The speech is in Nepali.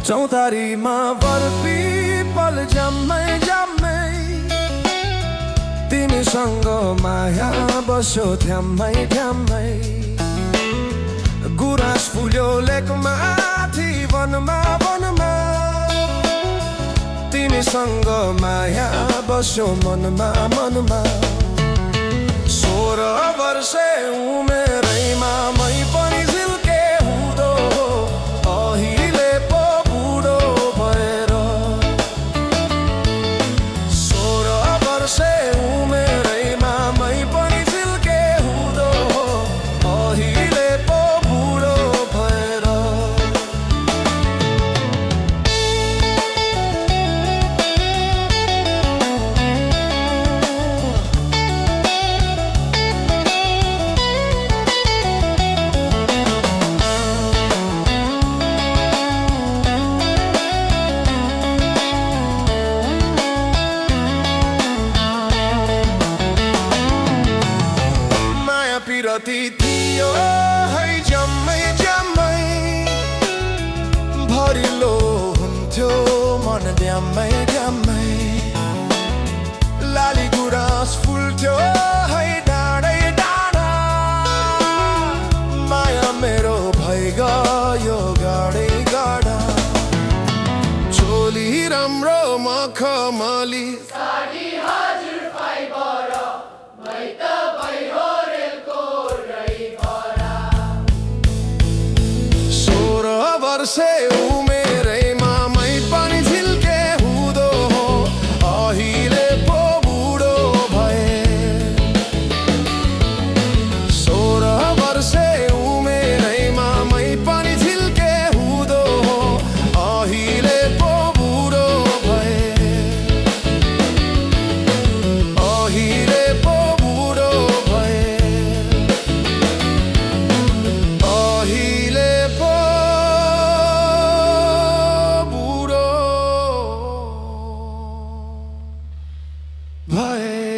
चौतारीमा बर्फी पल जम्मै तिमीसँग माया बस्यो ठ्याम्मै गुराँस फुल्यो लेकमाथि वनमा तिमीसँग माया बस्यो मनमा 16 वर्षे उमेरैमा मै पनि झिल्के हुँदो अहिले पो बुढो भएर 16 वर्षे उमेरैमा मै पनि झिल्के हुँदो अहिले पो बुढो भएर पिरती थियो है जम्मै भरिलो हुन्थ्यो मन ड्याम्मै लाली गुराँस फुल्थ्यो है डाँडा माया मेरो भइगयो गाडा चोली राम्रो मखमली साडी हजुर फाइबर भइ त भइहो रेलको ड्राइभरा 16 वर्षे उमेरैमा मै पनि झिल्के हुँदो अहिले पो बुढो भए 16 वर्षे उमेरैमा मै पनि झिल्के हुँदो अहिले पो बुढो भए अहिले पो बुढो भए अहिले पो बुढो भए